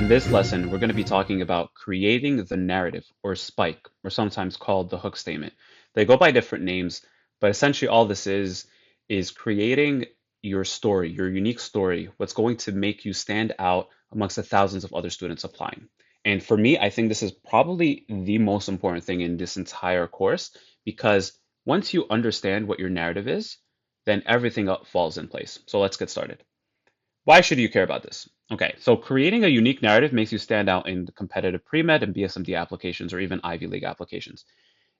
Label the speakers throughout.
Speaker 1: In this lesson, we're going to be talking about creating the narrative or spike, or sometimes called the hook statement. They go by different names, but essentially all this is creating your story, your unique story, what's going to make you stand out amongst the thousands of other students applying. And for me, I think this is probably the most important thing in this entire course because once you understand what your narrative is, then everything else falls in place. So let's get started. Why should you care about this? Okay, so creating a unique narrative makes you stand out in the competitive pre-med and BSMD applications or even Ivy League applications.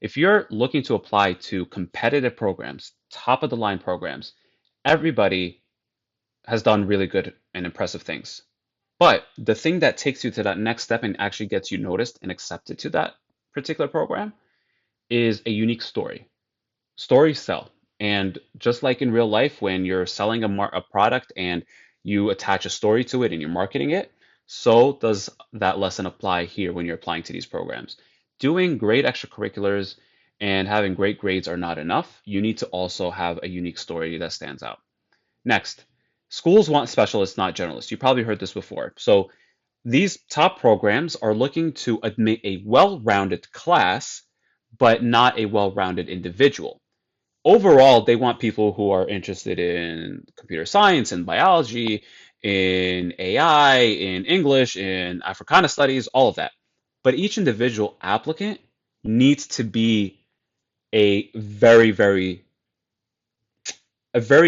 Speaker 1: If you're looking to apply to competitive programs, top of the line programs, everybody has done really good and impressive things. But the thing that takes you to that next step and actually gets you noticed and accepted to that particular program is a unique story. Stories sell. And just like in real life, when you're selling a product and you attach a story to it and you're marketing it, so does that lesson apply here when you're applying to these programs. Doing great extracurriculars and having great grades are not enough. You need to also have a unique story that stands out. Next, schools want specialists, not generalists. You probably heard this before. So these top programs are looking to admit a well-rounded class, but not a well-rounded individual. Overall, they want people who are interested in computer science and biology, in AI, in English, in Africana studies, all of that. But each individual applicant needs to be a very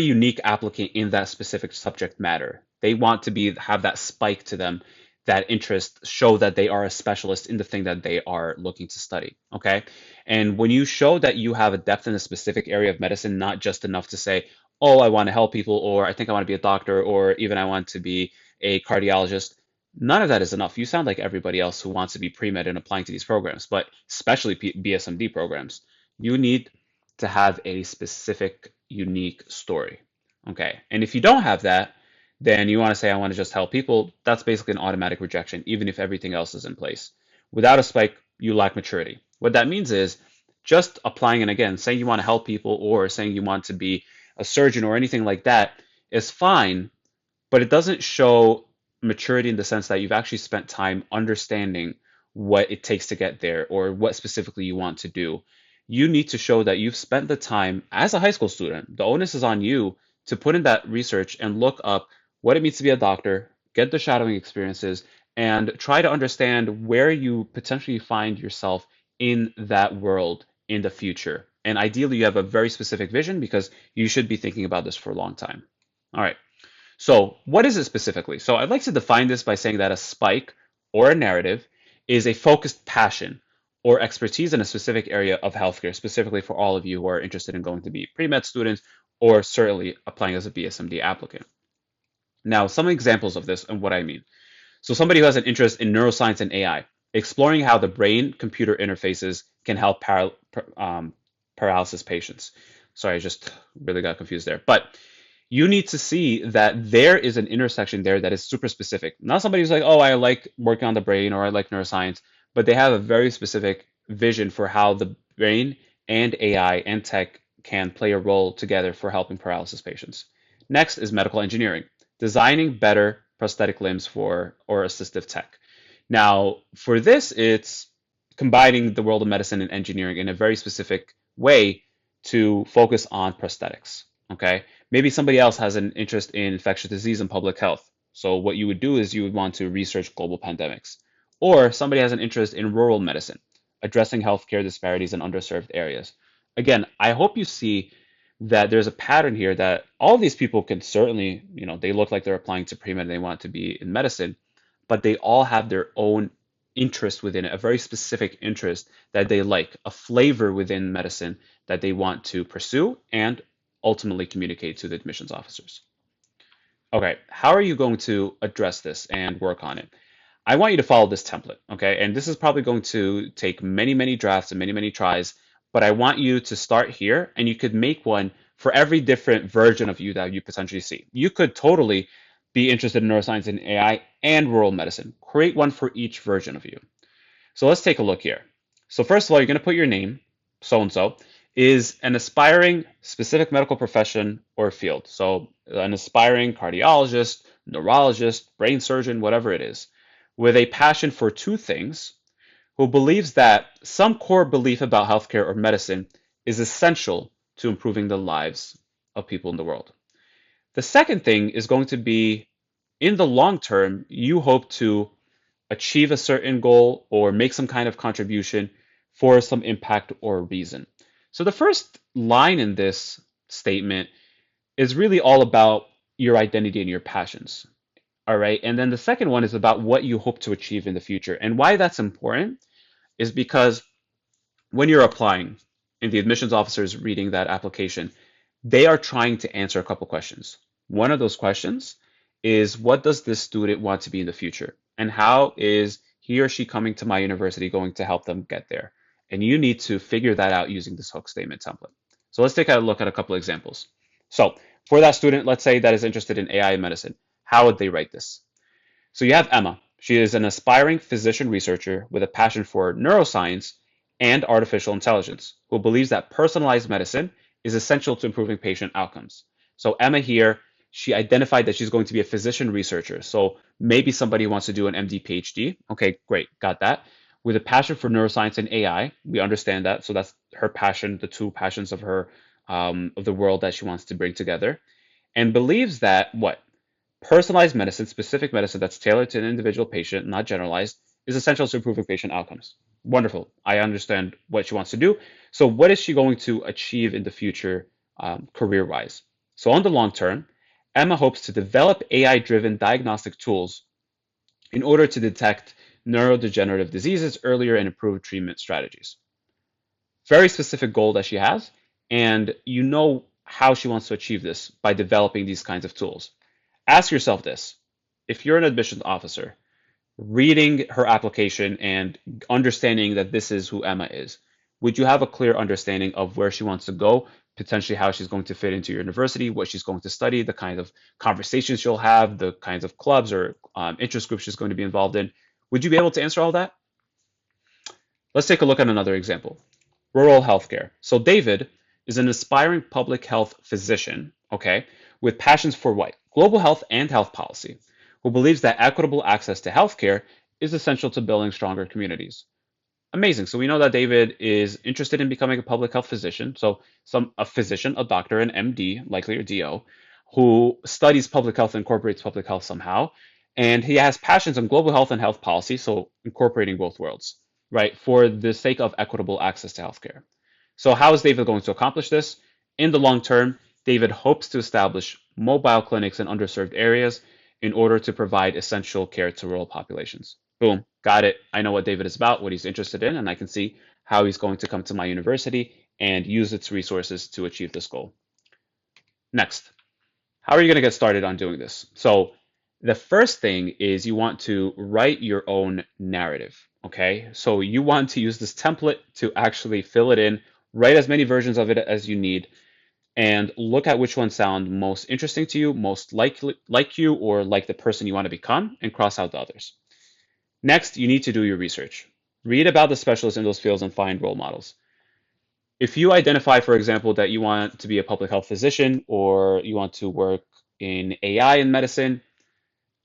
Speaker 1: unique applicant in that specific subject matter. They want to be have that spike to them, that interest, show that they are a specialist in the thing that they are looking to study. Okay. And when you show that you have a depth in a specific area of medicine, not just enough to say, oh, I want to help people, or I think I want to be a doctor, or even I want to be a cardiologist. None of that is enough. You sound like everybody else who wants to be pre-med and applying to these programs, but especially BSMD programs. You need to have a specific, unique story. Okay. And if you don't have that, then you want to say, I want to just help people. That's basically an automatic rejection, even if everything else is in place. Without a spike, you lack maturity. What that means is just applying, and again, saying you want to help people or saying you want to be a surgeon or anything like that is fine, but it doesn't show maturity in the sense that you've actually spent time understanding what it takes to get there or what specifically you want to do. You need to show that you've spent the time as a high school student. The onus is on you to put in that research and look up what it means to be a doctor, get the shadowing experiences, and try to understand where you potentially find yourself in that world in the future. And ideally, you have a very specific vision because you should be thinking about this for a long time. All right. So, what is it specifically? So, I'd like to define this by saying that a spike or a narrative is a focused passion or expertise in a specific area of healthcare, specifically for all of you who are interested in going to be pre-med students or certainly applying as a BSMD applicant. Now, some examples of this and what I mean. So, somebody who has an interest in neuroscience and AI, exploring how the brain-computer interfaces can help paralysis patients. Sorry, I just really got confused there. But you need to see that there is an intersection there that is super specific. Not somebody who's like, oh, I like working on the brain or I like neuroscience, but they have a very specific vision for how the brain and AI and tech can play a role together for helping paralysis patients. Next is medical engineering, designing better prosthetic limbs for or assistive tech. Now, for this, it's combining the world of medicine and engineering in a very specific way to focus on prosthetics. Okay, maybe somebody else has an interest in infectious disease and public health. So what you would do is you would want to research global pandemics. Or somebody has an interest in rural medicine, addressing healthcare disparities in underserved areas. Again, I hope you see that there's a pattern here that all these people can certainly, they look like they're applying to pre-med and they want to be in medicine, but they all have their own interest within it, a very specific interest that they like, a flavor within medicine that they want to pursue and ultimately communicate to the admissions officers. Okay, how are you going to address this and work on it? I want you to follow this template, okay? And this is probably going to take many, many drafts and many, many tries, but I want you to start here and you could make one for every different version of you that you potentially see. You could totally be interested in neuroscience and AI and rural medicine. Create one for each version of you. So let's take a look here. So first of all, you're going to put your name, so-and-so, is an aspiring specific medical profession or field. So an aspiring cardiologist, neurologist, brain surgeon, whatever it is. with a passion for two things, who believes that some core belief about healthcare or medicine is essential to improving the lives of people in the world. The second thing is going to be, in the long term, you hope to achieve a certain goal or make some kind of contribution for some impact or reason. So the first line in this statement is really all about your identity and your passions. All right. And then the second one is about what you hope to achieve in the future. And why that's important is because when you're applying and the admissions officer is reading that application, they are trying to answer a couple questions. One of those questions is, what does this student want to be in the future? And how is he or she coming to my university going to help them get there? And you need to figure that out using this hook statement template. So let's take a look at a couple examples. So for that student, let's say that is interested in AI and medicine, how would they write this? So you have Emma. She is an aspiring physician researcher with a passion for neuroscience and artificial intelligence, who believes that personalized medicine is essential to improving patient outcomes. So Emma here, she identified that she's going to be a physician researcher. So maybe somebody wants to do an MD PhD. Okay, great, got that. With a passion for neuroscience and AI, we understand that. So that's her passion, the two passions of her of the world that she wants to bring together, and believes that what personalized medicine, specific medicine that's tailored to an individual patient, not generalized, is essential to improving patient outcomes. Wonderful. I understand what she wants to do. So, what is she going to achieve in the future career wise? So, on the long term, Emma hopes to develop AI driven diagnostic tools in order to detect neurodegenerative diseases earlier and improve treatment strategies. Very specific goal that she has, and you know how she wants to achieve this by developing these kinds of tools. Ask yourself this: if you're an admissions officer reading her application and understanding that this is who Emma is, would you have a clear understanding of where she wants to go, potentially how she's going to fit into your university, what she's going to study, the kind of conversations she'll have, the kinds of clubs or interest groups she's going to be involved in? Would you be able to answer all that? Let's take a look at another example. Rural healthcare. So David is an aspiring public health physician, okay, with passions for what? Global health and health policy, who believes that equitable access to healthcare is essential to building stronger communities. Amazing. So we know that David is interested in becoming a public health physician. So a physician, a doctor, an MD, likely a DO, who studies public health, incorporates public health somehow. And he has passions on global health and health policy, so incorporating both worlds, right, for the sake of equitable access to healthcare. So how is David going to accomplish this? In the long term, David hopes to establish mobile clinics in underserved areas in order to provide essential care to rural populations. Boom, got it. I know what David is about, what he's interested in, and I can see how he's going to come to my university and use its resources to achieve this goal. Next, how are you going to get started on doing this? So the first thing is you want to write your own narrative, okay? So you want to use this template to actually fill it in, write as many versions of it as you need, and look at which ones sound most interesting to you, most likely like you, or like the person you want to become, and cross out the others. Next, you need to do your research. Read about the specialists in those fields and find role models. If you identify, for example, that you want to be a public health physician or you want to work in AI and medicine,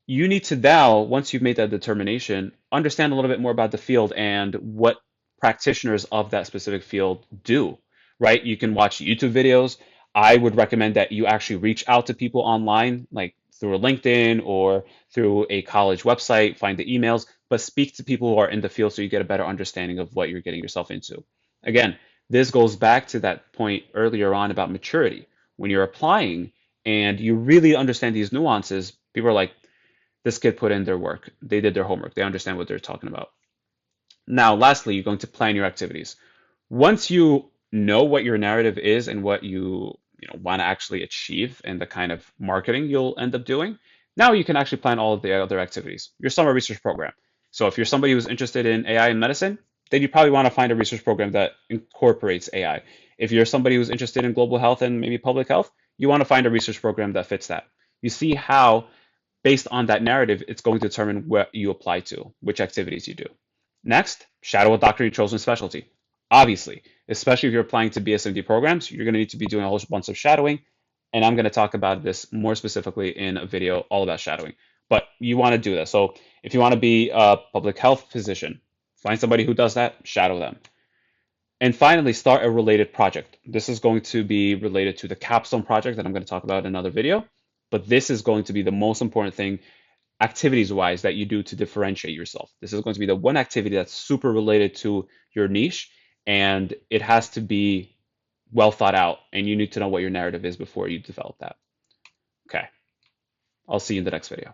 Speaker 1: you need to now, once you've made that determination, understand a little bit more about the field and what practitioners of that specific field do, right? You can watch YouTube videos. I would recommend that you actually reach out to people online, like through a LinkedIn or through a college website, find the emails, but speak to people who are in the field so you get a better understanding of what you're getting yourself into. Again, this goes back to that point earlier on about maturity. When you're applying and you really understand these nuances, people are like, this kid put in their work. They did their homework. They understand what they're talking about. Now, lastly, you're going to plan your activities. Once you know what your narrative is and what you want to actually achieve and the kind of marketing you'll end up doing, now you can actually plan all of the other activities. Your summer research program. So if you're somebody who's interested in AI and medicine, then you probably want to find a research program that incorporates AI. If you're somebody who's interested in global health and maybe public health, you want to find a research program that fits that. You see how, based on that narrative, it's going to determine what you apply to, which activities you do. Next, shadow a doctor in your chosen specialty. Obviously, especially if you're applying to BSMD programs, you're going to need to be doing a whole bunch of shadowing. And I'm going to talk about this more specifically in a video all about shadowing. but you want to do this. So if you want to be a public health physician, find somebody who does that, shadow them. And finally, start a related project. This is going to be related to the capstone project that I'm going to talk about in another video. But this is going to be the most important thing activities wise that you do to differentiate yourself. This is going to be the one activity that's super related to your niche, and it has to be well thought out, and you need to know what your narrative is before you develop that. Okay, I'll see you in the next video.